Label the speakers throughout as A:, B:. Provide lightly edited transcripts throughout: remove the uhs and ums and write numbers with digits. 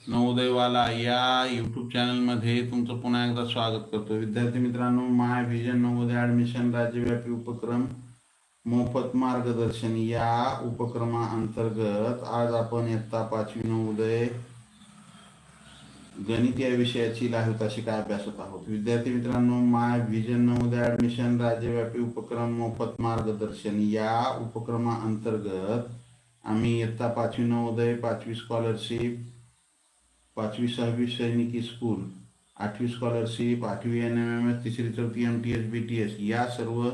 A: नवोदयवाला या यूट्यूब चॅनलमध्ये तुमचं पुन्हा एकदा स्वागत करतो. विद्यार्थी मित्रांनो, माय व्हिजन नवोदय ॲडमिशन राज्यव्यापी उपक्रम मोफत मार्गदर्शन या उपक्रमाअंतर्गत आज आपण इयत्ता 5वी नवोदय गणित या विषयाची लाईव्ह तासिका अभ्यासत आहोत. विद्यार्थी मित्रांनो, माय व्हिजन नवोदय ॲडमिशन राज्यव्यापी उपक्रम मोफत मार्गदर्शन या उपक्रमाअंतर्गत आम्ही इयत्ता 5वी नवोदय, 5वी स्कॉलरशिप, 5वी 6वी सैनिकी स्कूल, 8वी स्कॉलरशिप, 8वी NMMS, 3री 4थी MTS BTS या सर्व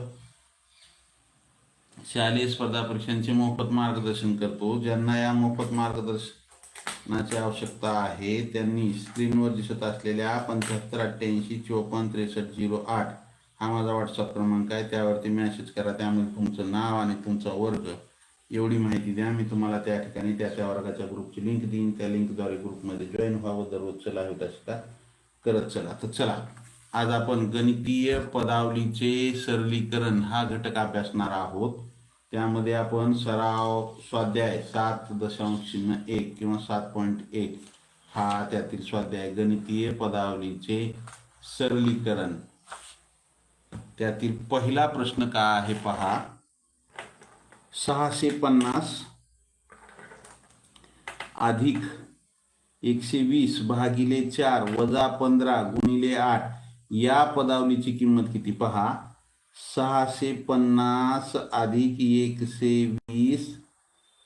A: शालेय स्पर्धा परीक्षांचे मोफत मार्गदर्शन करतो. ज्यांना या मोफत मार्गदर्शनाची आवश्यकता आहे त्यांनी स्क्रीनवर दिसत असलेल्या 7588546308 हा माझा व्हॉट्सअप क्रमांक आहे, त्यावरती मेसेज करा. त्यामध्ये तुमचं नाव आणि तुमचा वर्ग एवढी माहिती द्या. मी तुम्हाला त्या ठिकाणी त्या वर्गाच्या ग्रुपची लिंक देईन. त्या लिंकद्वारे ग्रुपमध्ये जॉईन व्हावं. दररोजचं लाईव्ह तासिका करत चला. तर चला, आज आपण गणितीय पदावलीचे सरलीकरण हा घटक अभ्यासणार आहोत. त्यामध्ये आपण सराव स्वाध्याय 7.1 किंवा 7.1 हा त्यातील स्वाध्याय गणितीय पदावलीचे सरलीकरण. त्यातील पहिला प्रश्न काय आहे पहा. 650 अधिक 120 भागिले 4 वजा 15 गुणिले 8 या पदावलीची किंमत किती पहा. 650 अधिक 120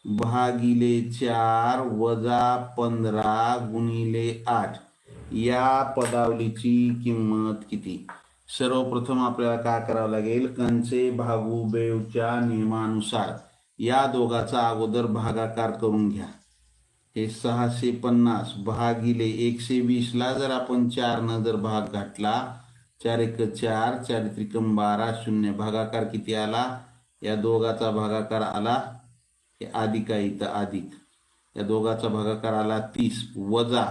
A: भागिले 4 वजा 15 गुणिले 8 या पदावलीची किंमत किती. सर्वप्रथम आपल्याला काय करावं लागेल, कंचे भागुबेवच्या नियमानुसार या दोघाचा अगोदर भागाकार करून घ्या. हे 650 भागिले 120 ला जर आपण 4 न जर भाग घातला, 4 एक 4, 4 त्रिकम 12, 0 भागाकार किती आला. या दोघाचा भागाकार आला, हे अधिक आहे इथं अधिक, या दोघाचा भागाकार आला 30 वजा,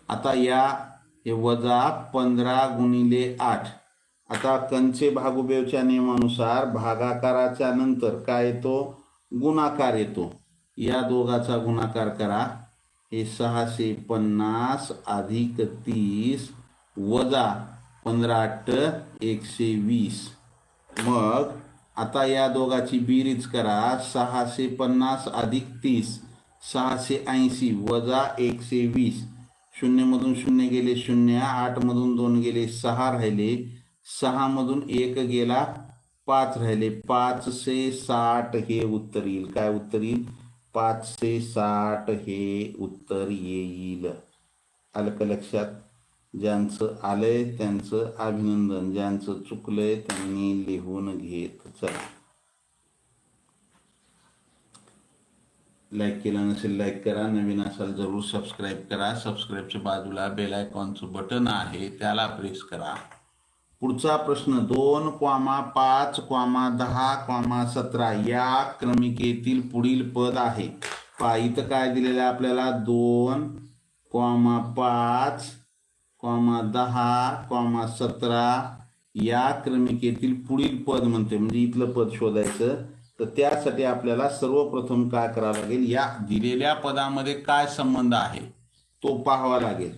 A: आता या हे वजा 15 गुणिले 8. आता कंचे भागुबेवच्या नियमानुसार भागाकाराच्या नंतर काय येतो, गुणाकार येतो. या दोघाचा गुणाकार करा. हे 650 अधिक 30 वजा 15 8 120. मग आता या दोघाची बेरीज करा. 650 अधिक 30 680 वजा 120. 0 मधून 0 गेले 0, 8 मधून 2 गेले 6 राहिले, 6 मधून 1 गेला 5 राहिले, 5 से 60 हे उत्तर येईल. काय उत्तर येईल, 5 से 60 हे उत्तर येईल. आलं का लक्षात. ज्यांचं आलंय त्यांचं अभिनंदन, ज्यांचं चुकलंय त्यांनी लिहून घेत चला. लाईक केलं नसेल लाईक करा, नवीन असाल जरूर सबस्क्राईब करा. सबस्क्राईबच्या बाजूला बेल आयकॉनचं बटन आहे त्याला प्रेस करा. पुढचा प्रश्न 2,5,10,17 या क्रमिकेतील पुढील पद आहे. पहा इथं काय दिलेलं आहे आपल्याला, 2,5,10,17 या क्रमिकेतील पुढील पद म्हणते, म्हणजे इथलं पद शोधायचं. तर त्यासाठी आपल्याला सर्वप्रथम काय करावं लागेल, या दिलेल्या पदामध्ये काय संबंध आहे तो पाहावा लागेल.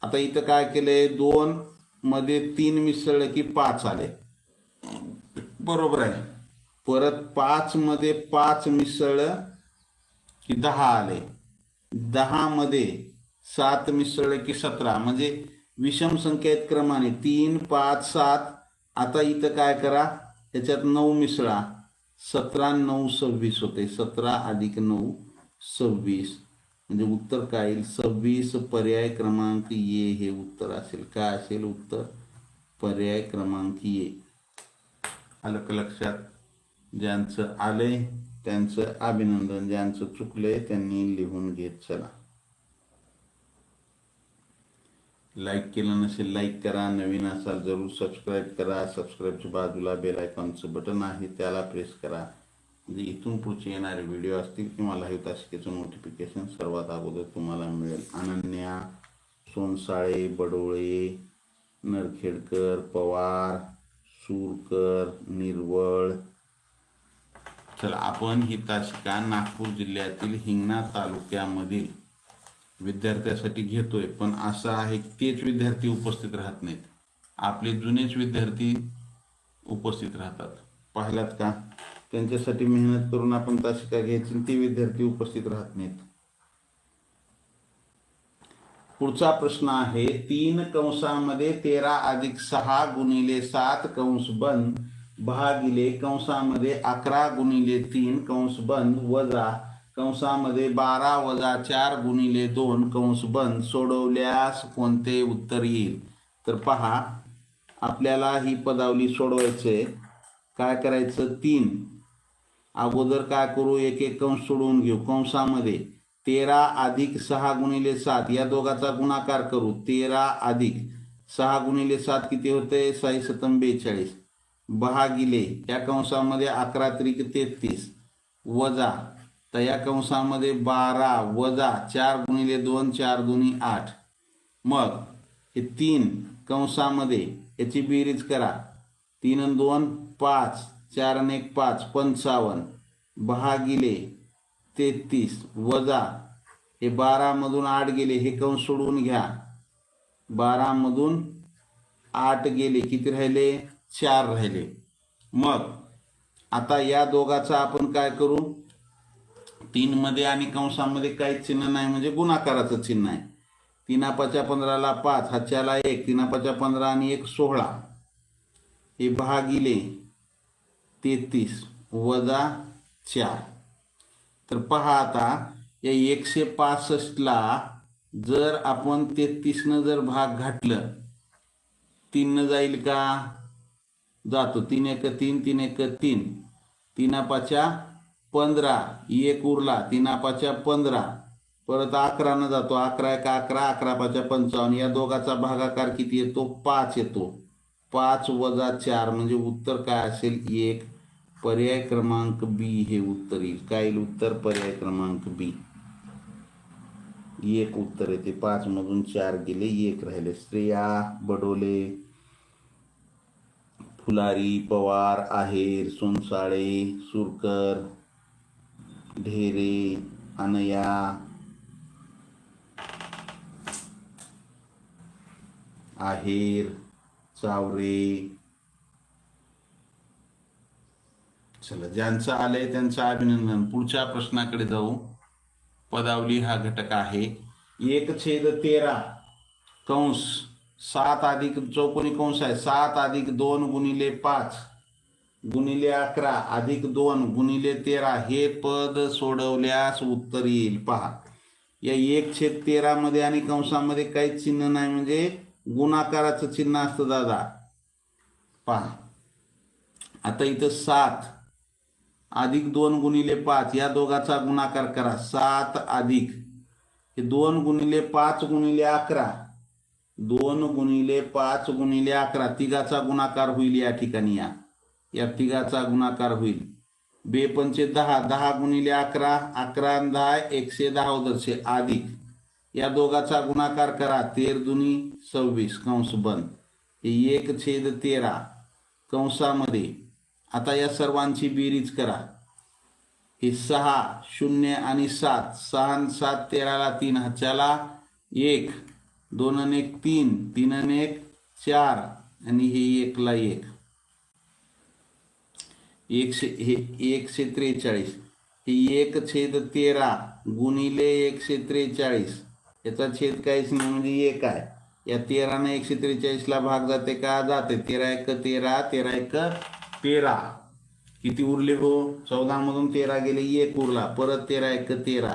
A: आता इथं काय केलंय, 2 मध्ये 3 मिसळलं की 5 आले, बरोबर आहे. परत 5 मध्ये 5 मिसळलं की 10 आले, 10 मध्ये 7 मिसळलं की 17, म्हणजे विषम संख्येत क्रमाने 3 5 7. आता इथं काय करा, त्याच्यात 9 मिसळा, 17 9 26 होते. 17 अधिक 9 26, म्हणजे उत्तर काय येईल, 26. पर्याय क्रमांक ए हे उत्तर असेल. काय असेल उत्तर, पर्याय क्रमांक ए. आलं का लक्षात. ज्यांचं आलंय त्यांचं अभिनंदन, ज्यांचं चुकलंय त्यांनी लिहून घेत चला. लाईक केलं नसेल लाईक करा, नवीन असाल जरूर सबस्क्राईब करा. सबस्क्राईबच्या बाजूला बेल आयकॉनचं बटन आहे त्याला प्रेस करा, म्हणजे इथून पुढचे येणारे व्हिडिओ असतील किंवा लाईव्ह तासिकेचं नोटिफिकेशन सर्वात अगोदर तुम्हाला मिळेल. अनन्या, सोनसाळे, बडोळे, नरखेडकर, पवार, सूरकर, निर्वळ. चला, आपण ही तासिका नागपूर जिल्ह्यातील हिंगणा तालुक्यामधील विद्यार्थ्यासाठी घेतोय, पण असं आहे की तेच विद्यार्थी उपस्थित राहत नाहीत, आपले जुनेच विद्यार्थी उपस्थित राहतात. पाहिलात का? त्यांच्यासाठी मेहनत करून आपण तासिका घ्यायची, ते विद्यार्थी उपस्थित राहत नाहीत. पुढचा प्रश्न आहे 3 कंसामध्ये 13 अधिक 6 गुणिले 7 कंस बंद भागिले कंसामध्ये 11 गुणिले 3 कंस बंद वजा कंसामध्ये 12 वजा 4 गुणिले 2 कंस बंद सोडवल्यास कोणते उत्तर येईल? तर पहा, आपल्याला ही पदावली सोडवायचे. काय करायचं? 3 अगोदर काय करू? एक एक कंस सोडवून घेऊ. कंसामध्ये 13 अधिक 6 गुणिले 7 या दोघाचा गुणाकार करू. 13 अधिक 6 गुणिले 7 किती होते? 6 सतम 42 भागिले या कंसामध्ये 11 त्रिक 33 वजा तर या कंसामध्ये 12 वजा 4 गुणिले 2 4 दुनी 8. मग हे 3 कंसामध्ये याची बेरीज करा. 3 आणि 2 5 4 आणि 1 5 55 भागिले 33 वजा हे 12 मधून 8 गेले, हे कंस सोडवून घ्या. 12 मधून 8 गेले, किती राहिले? 4 राहिले. मग आता या दोघाचा आपण काय करू? 3 मध्ये आणि कंसामध्ये काही चिन्ह नाही, म्हणजे गुणाकाराचं चिन्ह आहे. 3 पाच्या 15 ला 5 हाच्याला 1, 3 पाच्या 15 आणि 1 16 हे भागिले 33 वजा 4. तर पहा आता या 165 ला जर आपण 33 न जर भाग घातलं, 3 न जाईल का? जातो. 3 1 3 3 1 3 3 पाच्या 15 1 उरला, 3 पाच्या 15 परत 11 न जातो. 11 1 11 11 पाच्या 55 या दोघाचा भागाकार किती येतो? 5 येतो. 5 वजा 4 म्हणजे उत्तर काय असेल? 1. पर्याय क्रमांक बी हे उत्तर येईल. काय येईल उत्तर? पर्याय क्रमांक बी 1 उत्तर येते. 5 मधून 4 गेले, 1 राहिले. श्रेया, बडोले, फुलारी, पवार, आहेर, सोनसाळे, सुरकर, ढेरे, अनया, आहेर, चावरे. चला, ज्यांचं आलंय त्यांचं अभिनंदन. पुढच्या प्रश्नाकडे जाऊ. पदावली हा घटक आहे. 1/13 कंस 7 अधिक चौकोनी कंस आहे. 7 अधिक 2 गुणिले 5 गुणिले 11 अधिक 2 गुणिले 13 हे पद सोडवल्यास उत्तर येईल. पहा, या 1/13 मध्ये आणि कंसामध्ये काहीच चिन्ह नाही, म्हणजे गुणाकाराचं चिन्ह असतं दादा. पहा आता इथं 7 अधिक 2 गुणिले 5 या दोघाचा गुणाकार करा. 7 अधिक हे 2 गुणिले 5 गुणिले 11 2 गुणिले 5 गुणिले 11 तिघाचा गुणाकार होईल. या ठिकाणी या तिघाचा गुणाकार होईल. 2 पंचे 10 10 गुणिले 11 11 आणि 10 110 उदरचे अधिक या दोघाचा गुणाकार करा. 13 दुनी 26 कंस बंद. हे 1/13 कंसामध्ये आता या सर्वांची बेरीज करा. हे 6 0 आणि 7 6 आणि 7 13 ला 3 हाच्याला 1 2 आणि 1 3 3 आणि 1 4 आणि हे 1 ला 1 143 हे 1/13 गुणिले 143 याचा छेद काहीच नाही, म्हणजे 1 आहे. या 13 ने 143 ला भाग जाते का? जाते. 13 1 13 13 1 13 किती उरले हो? 14 मधून 13 गेले, 1 उरला. परत 13 1 13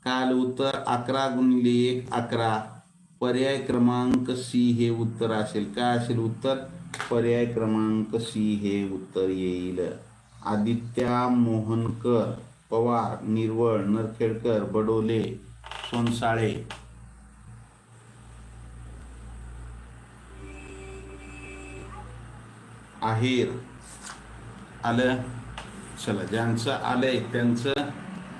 A: काल उत्तर 11 गुणिले 1 11. पर्याय क्रमांक सी हे उत्तर असेल. काय असेल उत्तर? पर्याय क्रमांक सी हे उत्तर येईल. आदित्य, मोहनकर, पवार, निर्वळ, नरखेडकर, बडोले, सोनसाळे, आहेर आलं. चला, ज्यांचं आलंय त्यांचं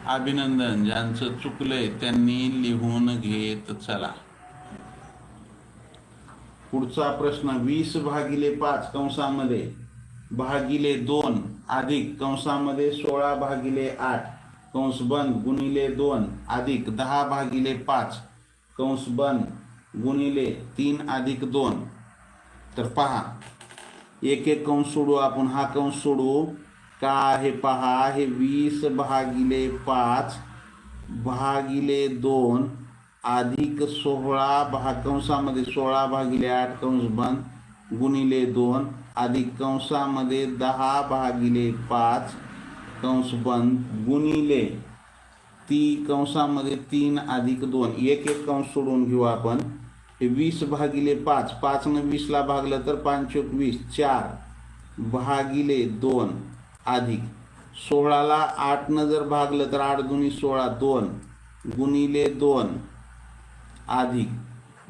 A: अभिनंदन. ज्यांचं चुकलंय त्यांनी लिहून घेत चला. पुढचा प्रश्न 20/5 कंसामध्ये भागिले 2 अधिक कंसामध्ये 16/8 कंस बंद गुणिले 2 अधिक 10/5 कंस बंद गुणिले 3 अधिक 2. तर पहा एक एक कंस सोडू आपण. हा कंस सोडू का आहे पहा, हे 20 भागिले 5 भागिले 2 अधिक 16 कंसामध्ये 16 भागिले 8 कंस बंद गुणिले 2 अधिक कंसामध्ये 10 भागिले 5 कंस बंद गुणिले ती कंसामध्ये 3 अधिक 2. एक एक कंस सोडून घेऊ आपण. हे 20 भागिले 5, 5 न 20 ला भागलं तर 5 चोक 20, 4 भागिले 2 अधिक 16 ला 8 न जर भागलं तर 8 दुनी 16, 2 गुणिले 2 अधिक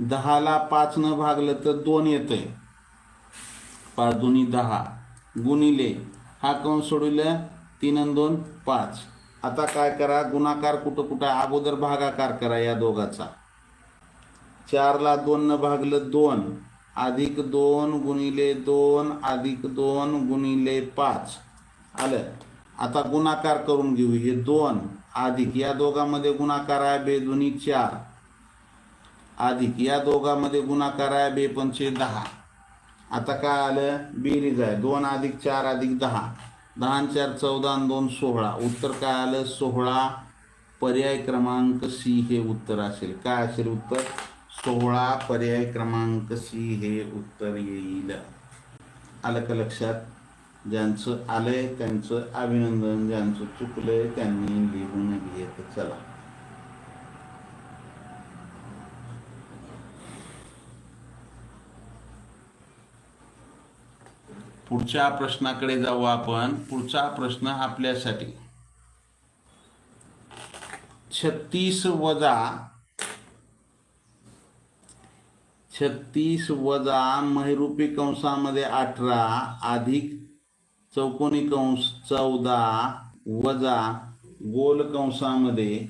A: 10 ला 5 न भागलं तर 2 येतंय, 5 दुनी 10 गुणिले हा कंस सोडवलं 3 आणि 2 5. आता काय करा, गुणाकार कुठं कुठं, अगोदर भागाकार करा या दोघाचा. 4 ला 2 न भागलं 2 अधिक 2 गुणिले 2 अधिक 2 गुणिले 5 आलं. आता गुणाकार करून घेऊ. हे 2 अधिक या दोघांमध्ये गुणाकार आहे बेदुनी 4 अधिक या दोघांमध्ये गुणाकार आहे बेपंचे 10. आता काय आलं, बेरीज आहे 2 अधिक 4 अधिक 10, 10 4 14 आणि 2 16. उत्तर काय आलं 16. पर्याय क्रमांक सी हे उत्तर असेल. काय असेल उत्तर 16. पर्याय क्रमांक सी हे उत्तर येईल. आलं का लक्षात? ज्यांचं आलंय त्यांचं अभिनंदन, ज्यांचं चुकलंय त्यांनी लिहून घेत चला. पुढच्या प्रश्नाकडे जाऊ आपण. पुढचा प्रश्न आपल्यासाठी 36 वजा महिरूपी कंसामध्ये 18 अधिक चौकोनी कंस 14 वजा गोल कंसामध्ये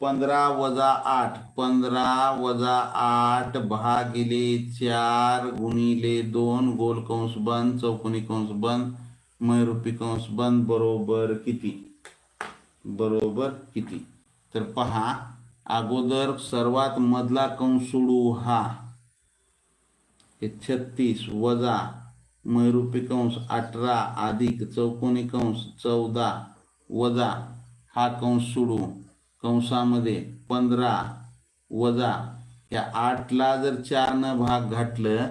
A: 15 वजा 8 15 वजा 8 भागिले 4 गुणिले 2 गोल कंस बंद चौकोनी कंस बंद महिरूपी कंस बंद बरोबर किती? बरोबर किती? तर पहा, अगोदर सर्वात मधला कंस सोडू. हा 36 वजा महिरूपी कंस 18 अधिक चौकोनी कंस 14 वजा हा कंस सोडू कंसामध्ये 15 वजा या 8 ला जर 4 न भाग घातलं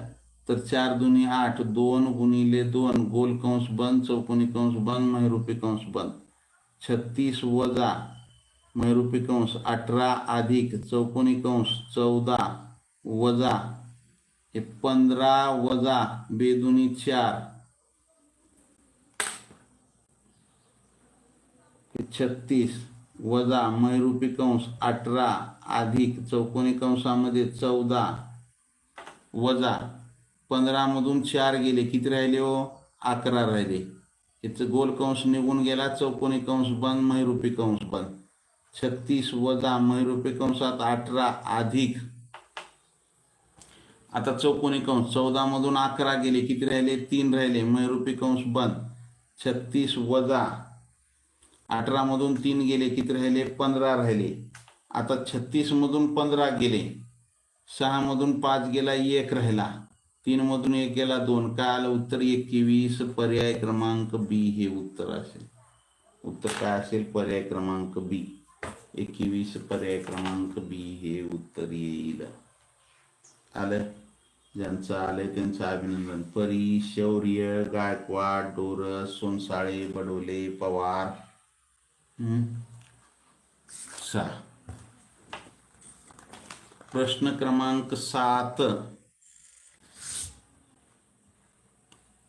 A: तर 4 दुनी 8 2 गुणिले 2 गोल कंस बंद चौकोनी कंस बंद महिरूपी कंस बंद 36 वजा महिरूपी कंस 18 अधिक चौकोनी कंस 14 वजा 15 वजा बेदुनी 4 36 वजा महिरूपी कंस 18 अधिक चौकोनी कंसामध्ये 14 वजा 15 मधून 4 गेले किती राहिले हो? 11 राहिले. इथं गोल कंस निघून गेला चौकोनी कंस बंद महिरूपी कंस बंद 36 वजा महिरूपी कंसात 18 अधिक आता चौकोनी कंस 14 मधून 11 गेले किती राहिले? 3 राहिले महिरूपी कंस बंद 36 वजा 18 मधून 3 गेले किती राहिले? 15 राहिले. आता 36 मधून 15 गेले, 6 मधून 5 गेला 1 राहिला, 3 मधून 1 गेला 2. काय आलं उत्तर? 21. पर्याय क्रमांक बी हे उत्तर असेल. उत्तर काय असेल? पर्याय क्रमांक बी 21. पर्याय क्रमांक बी हे उत्तर येईल. आलं? ज्यांचं आलंय त्यांचं अभिनंदन. परी, शौर्य, गायकवाड, डोरस, सोनसाळे, बडोले, पवार. प्रश्न क्रमांक 7.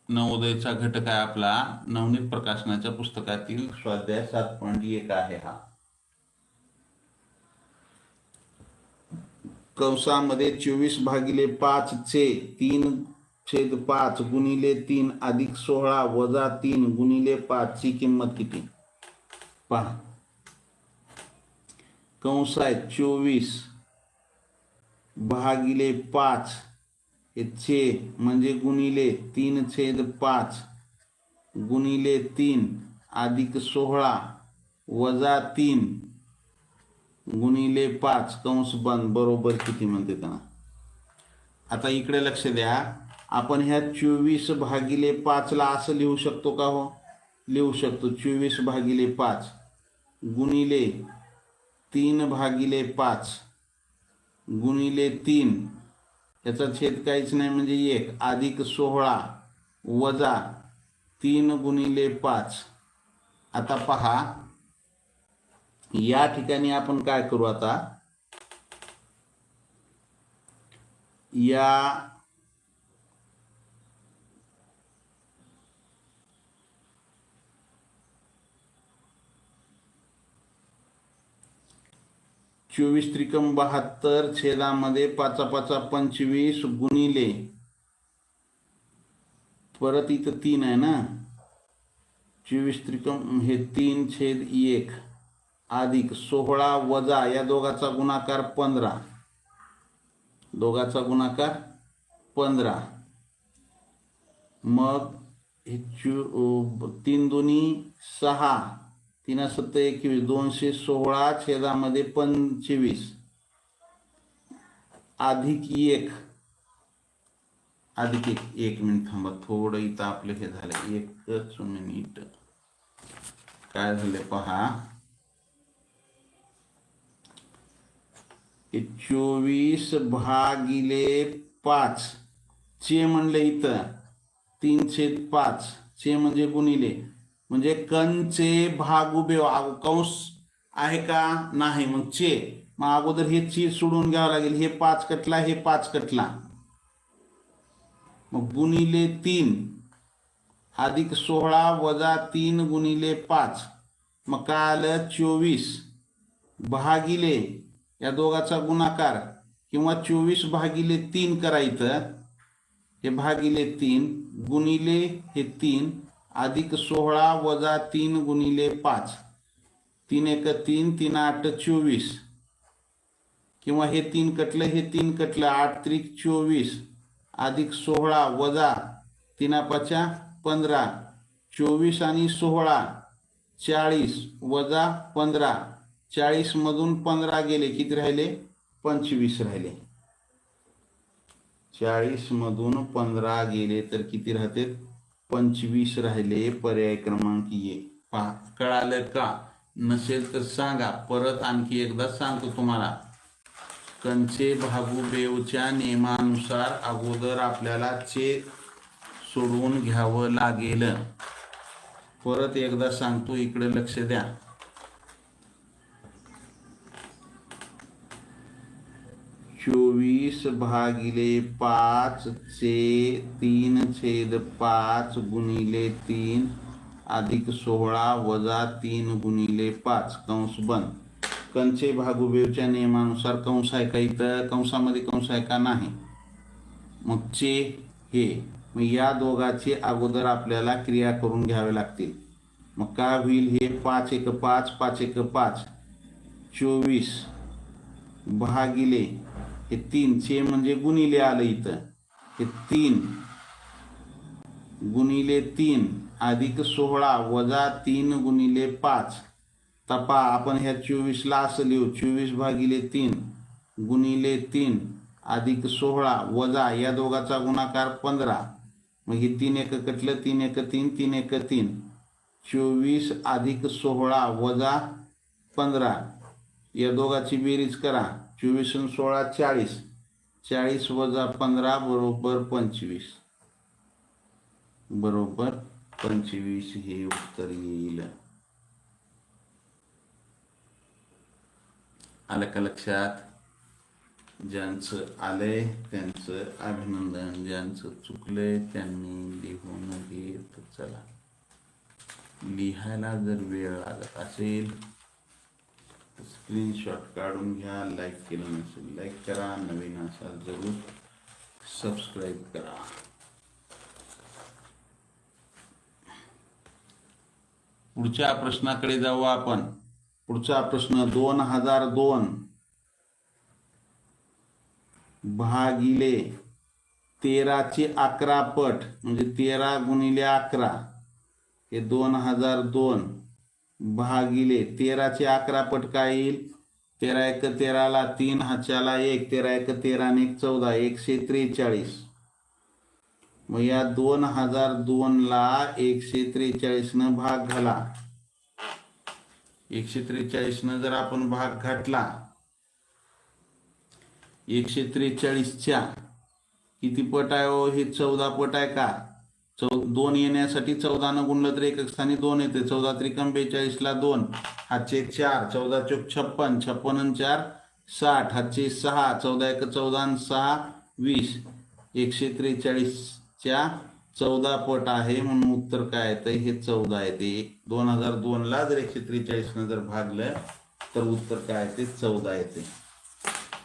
A: नवोदयचा घटक आहे आपला नवनीत प्रकाशनाच्या पुस्तकातील स्वाध्याय 7.1 आहे हा. कंसामध्ये 24 भागिले 5 चे 3/5 गुणिले 3 अधिक 16 वजा 3 गुणिले 5 ची किंमत किती? पहा, कंस आहे 24 भागिले 5 हे चे म्हणजे गुणिले 3/5 गुणिले 3 अधिक 16 वजा 3 गुणिले 5 कंस बंद बरोबर किती म्हणते त्यांना. आता इकडे लक्ष द्या, आपण ह्या 24 भागिले 5 ला असं लिहू शकतो का हो? लिहू शकतो. 24 भागिले 5 गुणिले 3 भागिले 5 गुणिले 3 याचा छेद काहीच नाही म्हणजे 1 अधिक 16 वजा 3 गुणिले 5. आता पहा, या ठिकाणी आपण काय करू आता, या 24 त्रिकम 72 छेदामध्ये 5 5 25 गुणिले परत इथं 3 आहे ना, 24 त्रिकम हे 3 छेद 1 अधिक 16 वजा या दोघाचा गुणाकार 15, दोघाचा गुणाकार 15. मग हे 3 दुनी 6 3 7 21 216 छेदामध्ये 25 अधिक 1 अधिक 1 मिनिट थांबा, थोडं इथं आपलं हे झालं, एकच मिनिट. काय झालं पहा, 24 भागिले 5 चे म्हणले इथं 3/5 चे म्हणजे गुणिले, म्हणजे कंचे भागुबे कंस आहे का नाही, मग चे, मग अगोदर हे ची सोडून घ्यावं लागेल. हे 5 कटला, हे 5 कटला, मग गुणिले 3 अधिक 16 वजा 3 गुणिले 5, मग काय आलं 24 भागिले या दोघाचा गुणाकार किंवा 24 भागिले 3 करायचं, हे भागिले 3 गुणिले हे 3 अधिक 16 वजा 3 गुणिले 5, 3 1 3 3 8 24, किंवा हे 3 कटलं, हे 3 कटलं, 8 त्रिक 24 अधिक 16 वजा 3 5 15, 24 आणि 16 40 वजा 15, 40 मधून 15 गेले, किती राहिले 25 राहिले. 40 मधून 15 गेले तर किती राहते 25 राहिले. पर्याय क्रमांक ए. पहा, कळालं का? नसेल तर सांगा, परत आणखी एकदा सांगतो तुम्हाला. कंचे भागुबेवच्या नियमानुसार अगोदर आपल्याला चे सोडवून घ्यावं लागेल. परत एकदा सांगतो, इकडे लक्ष द्या. 24 भागिले 5 चे 3/5 गुणिले 3 अधिक 16 वजा 3 गुणिले 5 कंस बंद. कंचे भागुबेवच्या नियमानुसार कंस आहे का इथं? कंसामध्ये कंस आहे का? नाही. मग चे हे, मग या दोघाची अगोदर आपल्याला क्रिया करून घ्यावे लागतील. मग काय होईल, हे 5 1 5 5 1 5 24 भागिले हे 3 चे म्हणजे गुणिले आलं इथं, हे 3 गुणिले 3 अधिक 16 वजा 3 गुणिले 5. तपा आपण ह्या 24 ला असं लिहू, 24 भागिले 3 गुणिले 3 अधिक 16 वजा या दोघाचा गुणाकार 15. मग हे 3 1 कटलं, 3 1 3 3 1 3, 24 अधिक 16 वजा 15 या दोघाची बेरीज करा, 24 आणि 16 40, 40 वजा 15 बरोबर 25, बरोबर 25 हे उत्तर येईल. आलं का लक्षात? ज्यांचं आलंय त्यांचं अभिनंदन, ज्यांचं चुकलंय त्यांनी लिहून घेत चला. लिहायला जर वेळ लागत असेल स्क्रीनशॉट काढून घ्या. लाईक केलं नसेल लाईक करा, नवीन असाल जरूर सबस्क्राईब करा. पुढच्या प्रश्नाकडे जाऊ आपण. पुढचा प्रश्न 2002 भागिले 13चे 11 पट म्हणजे 13 गुणिले 11 हे 2002 भागिले 13चे 11 पट काय येईल 13 एक 13 ला 3 हाच्याला 1, 13 एक 13 आणि 1 14, 143. मग या 2002 ला 143 न भाग घाला. 143 न जर आपण भाग घातला 143च्या किती पट आहे हो? हे 14 पट आहे का? 2 येण्यासाठी 14 न गुणलं तर एकक स्थानी 2 येते. 14 त्रिकम 42 ला 2, हातचे 4, 14 चोक 56, 56 आणि 4 60, हातचे 6, 14 एक 14 आणि 6 20. 143च्या 14 पट आहे म्हणून उत्तर काय येतं? हे 14 येते. 2002 ला जर 143 न जर भागलं तर उत्तर काय येते? 14 येते.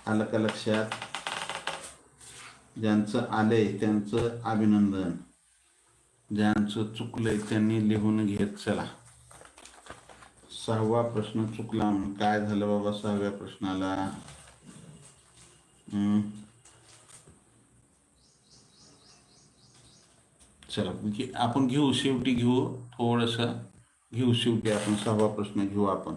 A: आलं का लक्षात? ज्यांचं आलंय त्यांचं अभिनंदन, ज्यांचं चुकलंय त्यांनी लिहून घेत चला. 6वा प्रश्न चुकला. काय झालं बाबा 6व्या प्रश्नाला? चला आपण घेऊ, शेवटी घेऊ, थोडस घेऊ शेवटी आपण 6वा प्रश्न घेऊ आपण.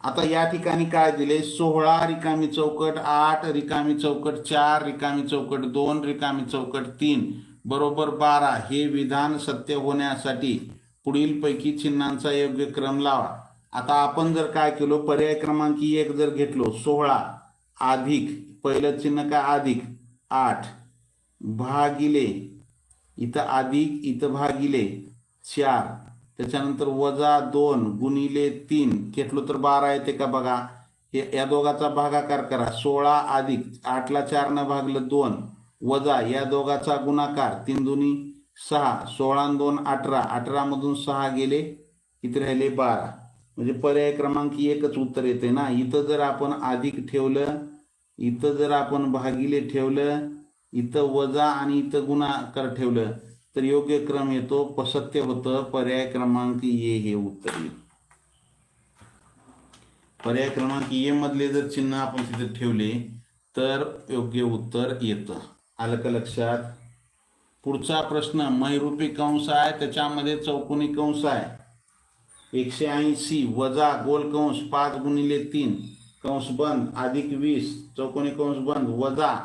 A: आता या ठिकाणी काय दिले? 16 रिकामी चौकट 8 रिकामी चौकट 4 रिकामी चौकट 2 रिकामी चौकट 3 बरोबर 12 हे विधान सत्य होण्यासाठी पुढील पैकी चिन्हांचा योग्य क्रम लावा. आता आपण जर काय केलो, पर्याय क्रमांक 1 जर घेतलो, 16 अधिक पहिलं चिन्ह काय? अधिक 8 भागिले इथं अधिक इथं भागिले 4, त्याच्यानंतर वजा 2 गुणिले 3 घेतलो तर 12 येते का? बघा हे या दोघाचा भागाकार करा. 16 अधिक 8 ला 4 न भागलं 2 वजा या दोघाचा गुणाकार 3 दुनी 6, 16 आणि 2 18, 18 मधून 6 गेले किती राहिले? 12. म्हणजे पर्याय क्रमांक 1च उत्तर येते ना. इथं जर आपण अधिक ठेवलं, इथं जर आपण भागिले ठेवलं, इथं वजा आणि इथं गुणाकार ठेवलं तर योग्य क्रम येतो, सत्य होतं. पर्याय क्रमांक ए हे उत्तर येईल. पर्याय क्रमांक ए मधले जर चिन्ह आपण तिथे ठेवले तर योग्य उत्तर येतं. आलं का लक्षात? पुढचा प्रश्न महिरूपी कंस आहे, त्याच्यामध्ये चौकोनी कंस आहे. 180 वजा गोल कंस 5 गुणिले 3 कंस बंद अधिक 20 चौकोनी कंस बंद वजा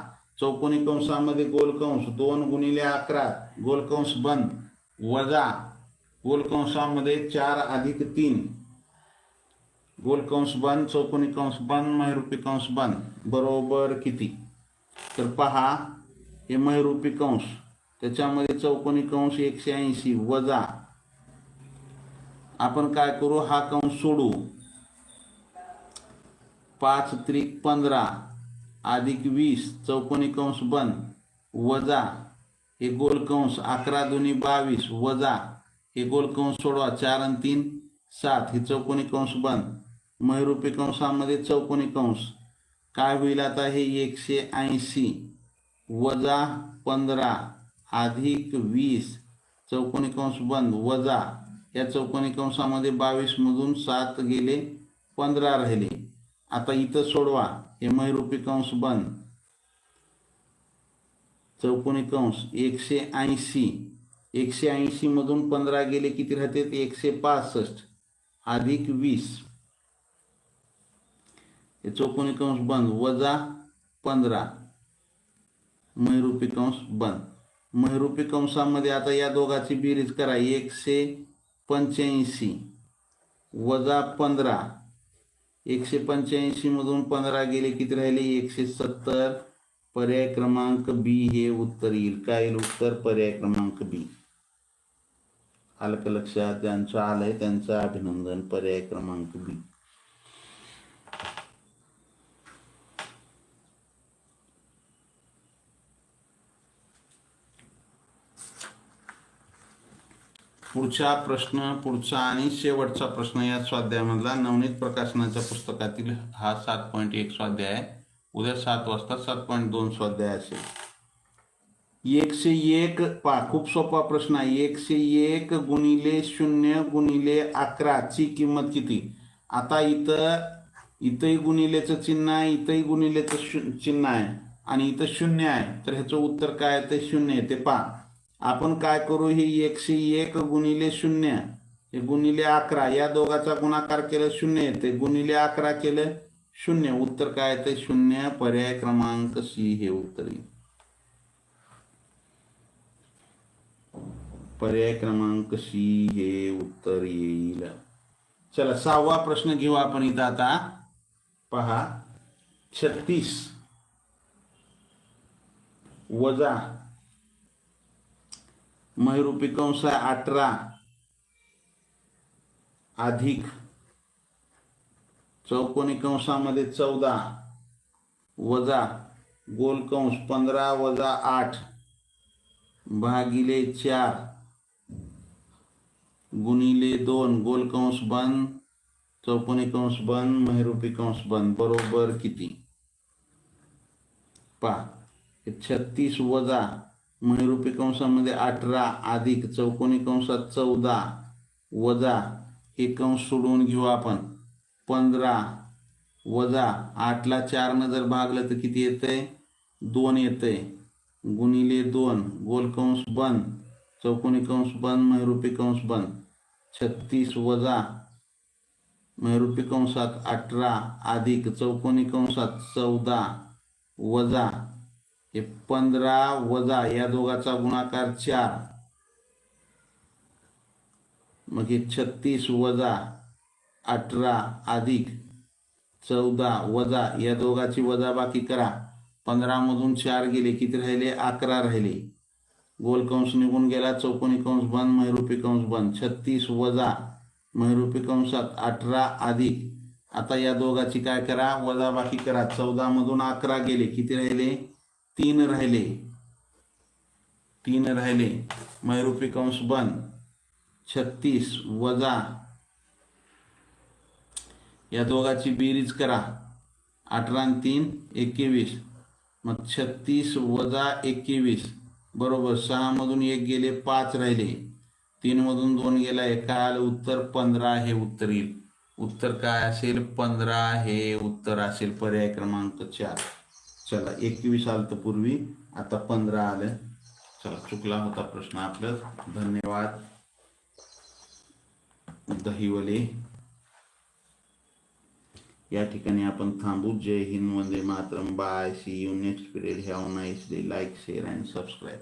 A: चौकोनी कंसामध्ये गोल कंस 2 गुणिले 11 गोल कंस बंद वजा गोल कंसामध्ये 4 अधिक 3 गोल कंस बंद चौकोनी कंस बंद महिरूपी कंस बंद बरोबर किती? तर पहा, हे महिरूपी कंस त्याच्यामध्ये चौकोनी कंस 180 वजा आपण काय करू, हा कंस सोडू, 5 त्रिक 15 अधिक 20 चौकोनी कंस बंद वजा हे गोल कंस 11 दुनी 22 वजा हे गोल कंस सोडवा 4 आणि 3 7 हे चौकोनी कंस बंद महिरूपी कंसामध्ये चौकोनी कंस काय होईल आता? हे 180 वजा 15 अधिक 20 चौकोनी कंस बंद वजा या चौकोनी कंसामध्ये 22 मधून 7 गेले 15 राहिले. आता इथं सोडवा, हे महिरूपी कंस बंद चौकोनी कंस 180 मधून 15 गेले किती राहते? 165 अधिक 20 हे चौकोनी कंस बंद वजा 15 महिरूपी कंस बंद. महिरूपी कंसामध्ये आता या दोघाची बेरीज करा, 185 वजा 15 185 मधून 15 गेले किती राहिले? 170. पर्याय क्रमांक बी हे उत्तर येईल. काय येईल उत्तर? पर्याय क्रमांक बी. आलं का लक्षात? ज्यांचं आलंय त्यांचं अभिनंदन. पर्याय क्रमांक बी. पुढचा प्रश्न, पुढचा आणि शेवटचा प्रश्न या स्वाध्यायामधला नवनीत प्रकाशनाच्या पुस्तकातील हा 7.1 स्वाध्याय आहे. उद्या 7 वाजता 7.2 स्वाध्याय असेल. 101 पहा, खूप सोपा प्रश्न आहे. 101 गुणिले 0 गुणिले 11 ची किंमत किती? आता इथंही गुणिलेचं चिन्ह आहे, इथंही गुणिलेचं चिन्ह आहे आणि इथं 0 आहे, तर ह्याचं उत्तर काय आहे? ते 0 येते. पहा, आपण काय करू, हे 101 गुणिले 0 हे गुणिले 11 या दोघाचा गुणाकार केलं 0 येते, गुणिले 11 केलं शून्य. उत्तर काय येते? शून्य. पर्याय क्रमांक सी हे उत्तर येईल. पर्याय क्रमांक सी हे उत्तर येईल. चला 6वा प्रश्न घेऊ आपण इथं आता. पहा, 36 वजा महिरूपी कंस 18 अधिक चौकोनी कंसामध्ये 14 वजा गोल कंस 15 वजा 8 भागिले 4 गुणिले 2 गोल कंस बंद चौकोनी कंस बंद महिरूपी कंस बंद बरोबर किती? पहा, 36 वजा महिरूपी कंसामध्ये 18 अधिक चौकोनी कंसात 14 वजा हे कंस सोडवून घेऊ आपण 15 वजा 8ला 4 जर भागलं तर किती येतंय? 2 येतंय गुणिले 2 गोल कंस बंद चौकोनी कंस बंद महिरूपी कंस बंद 36 वजा महिरूपी कंसात 18 अधिक चौकोनी कंसात 14 वजा हे 15 वजा या दोघाचा गुणाकार 4 मग हे 36 वजा 18 अधिक 14 वजा या दोघाची वजाबाकी करा. 15 मधून 4 गेले किती राहिले? 11 राहिले. गोल कंस निघून गेला चौकोनी कंस बंद महिरूपी कंस बंद 36 वजा महिरूपी कंसात 18 अधिक आता या दोघाची काय करा? वजाबाकी करा. 14 मधून 11 गेले किती राहिले? 3 राहिले. 3 राहिले. महिरूपी कंस बंद 36 वजा या दोघाची बेरीज करा 18 आणि 3 21 मग 36 वजा 21 बरोबर 6 मधून 1 गेले 5 राहिले 3 मधून 2 गेला 1 आलं उत्तर 15 हे उत्तर येईल. उत्तर काय असेल? 15 हे उत्तर असेल. पर्याय क्रमांक 4. चला 21 आलं तर पूर्वी आता 15 आलं. चला चुकला होता प्रश्न आपला. धन्यवाद. दहिवले या ठिकाणी आपण थांबू. Jai Hind, Vande Mataram. Bye. See you next period. Have a nice day. Like, share and subscribe.